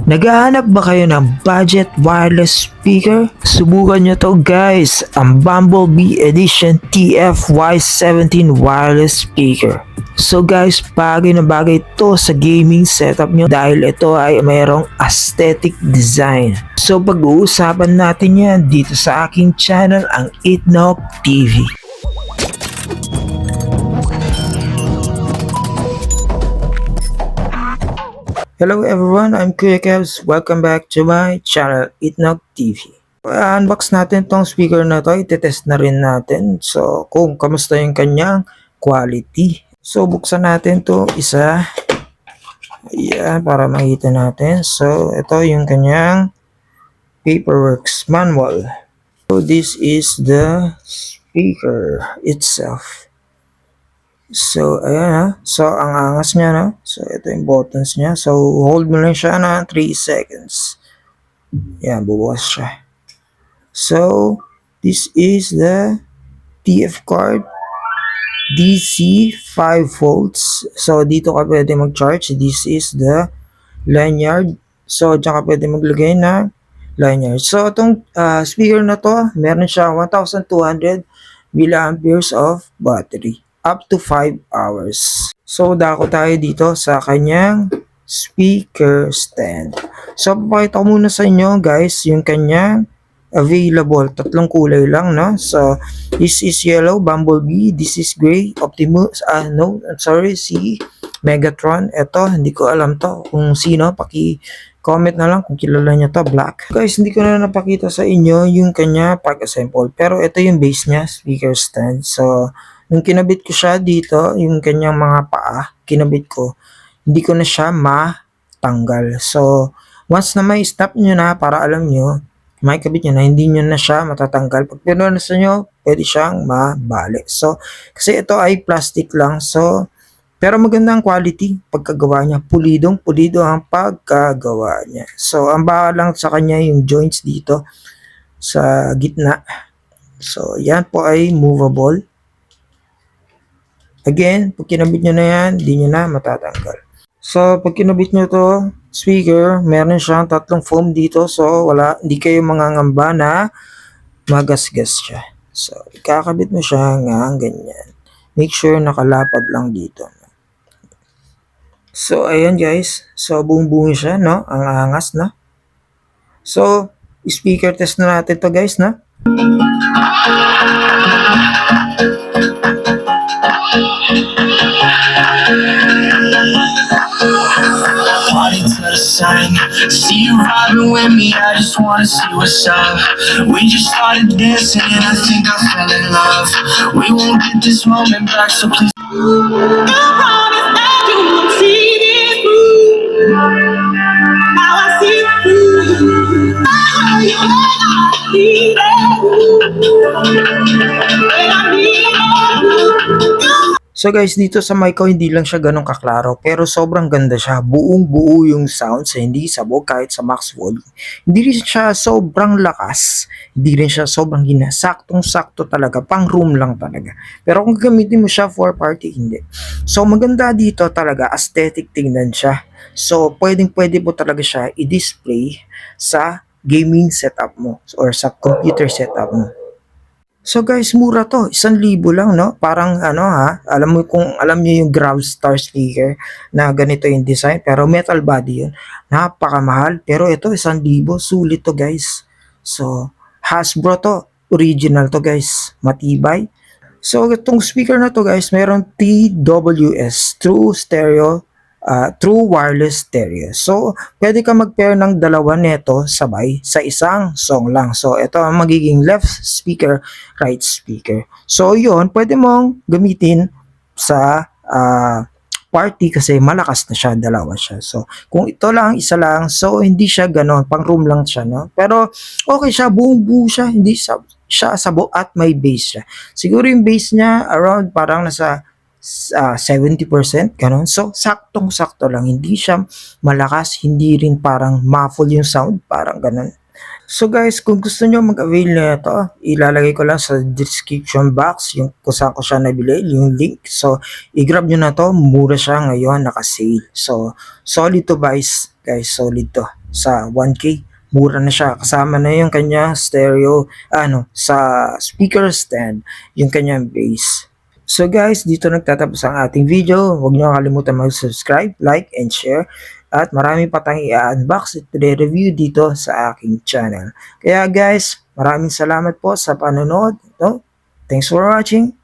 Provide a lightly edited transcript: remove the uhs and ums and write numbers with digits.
Naghahanap ba kayo ng budget wireless speaker? Subukan nyo to guys, ang Bumblebee Edition TF-Y17 wireless speaker. So guys, bagay na bagay to sa gaming setup nyo dahil ito ay mayroong aesthetic design. So pag-uusapan natin yan dito sa aking channel, ang Itnog TV. Hello everyone, I'm Kuya Kevs. Welcome back to my channel, Itnog TV. Unbox natin tong speaker na to, itetest na rin natin. So, kung kamusta yung kanyang quality. So, buksan natin to isa. Ayan, para makita natin. So, ito yung kanyang paperworks manual. So, this is the speaker itself. So, ayan ha. So, ang angas niya, no? So, ito yung buttons niya. So, hold mo lang siya na 3 seconds. Ayan, bubukas siya. So, this is the TF card. DC 5 volts. So, dito ka pwede mag-charge. This is the lanyard. So, dyan ka pwede maglagay na lanyard. So, itong speaker na to, meron siya 1,200 milliamperes of battery. Up to 5 hours. So, dako tayo dito sa kanyang speaker stand. So, papakita ko muna sa inyo guys yung kanyang available. Tatlong kulay lang, no? So, this is yellow, Bumblebee. This is gray, Optimus. No, I'm sorry, si Megatron. Ito, hindi ko alam to kung sino. Comment na lang kung kilala niya to, black. Guys, hindi ko na napakita sa inyo yung kanya pag-assemble. Pero ito yung base niya, speaker stand. So, nung kinabit ko siya dito, yung kanyang mga paa, kinabit ko, hindi ko na siya matanggal. So, once na may stop nyo na para alam nyo, may kabit nyo na, hindi nyo na siya matatanggal. Pag pinunasan nyo, pwede siyang mabali. So, kasi ito ay plastic lang. So, pero maganda ang quality pagkagawa niya. Pulido ang pagkagawa niya. So, ang baka lang sa kanya yung joints dito sa gitna. So, yan po ay movable. Again, pag kinabit nyo na yan, hindi nyo na matatanggal. So, pag kinabit nyo to speaker, meron siyang tatlong foam dito. So, hindi kayo mangangamba na magasgas siya. So, ikakabit mo siya nga ganyan. Make sure nakalapad lang dito. So, ayan guys. So, buong-buo siya, no? Ang angas, no? So, speaker test na natin to guys, no? Party to the sun, see you vibing with me, I just wanna see what's up. We just started dancing and I think I fell in love. We won't get this moment back, so please. You promised that you would see this through. Now I see through. Oh, you may not see that. And I need you. So guys, dito sa mic ko hindi lang siya ganun kaklaro, pero sobrang ganda siya. Buong-buo yung sounds, hindi sabog kahit sa max volume. Hindi rin siya sobrang lakas, hindi rin siya sobrang hina. Saktong-sakto talaga, pang room lang talaga. Pero kung gamitin mo siya for party, hindi. So maganda dito talaga, aesthetic tingnan siya. So pwedeng-pwede po talaga siya i-display sa gaming setup mo or sa computer setup mo. So guys, mura to. 1,000 lang, no? Parang ano ha, alam niyo yung Gravstar speaker na ganito yung design, pero metal body yun. Napakamahal, pero ito 1,000, sulit to guys. So, Hasbro to, original to guys, matibay. So, itong speaker na to guys, mayroong TWS, True Wireless Stereo. So, pwede ka mag-pair ng dalawa neto sabay sa isang song lang. So, ito ang magiging left speaker, right speaker. So, yun, pwede mong gamitin sa party kasi malakas na siya, dalawa siya. So, kung ito lang, isa lang, so hindi siya ganon, pang room lang siya, no? Pero, okay siya, buong-buo siya, hindi siya sabo at may bass siya. Siguro yung bass niya around parang nasa 70%, ganun. So, saktong-sakto lang. Hindi siya malakas, hindi rin parang muffle yung sound, parang ganun. So guys, kung gusto nyo mag-avail na ito, ilalagay ko lang sa description box yung kung saan ko siya nabili, yung link. So, i-grab nyo na to, mura siya ngayon, naka-sale. So, solid to guys, solid to. sa 1K. Mura na siya. Kasama na yung kanyang stereo, sa speaker stand, yung kanyang bass. So guys, dito nagtatapos ang ating video. Huwag niyo kalimutan mag-subscribe, like, and share. At marami pa tayong i-unbox at review dito sa aking channel. Kaya guys, maraming salamat po sa panonood. No? Thanks for watching.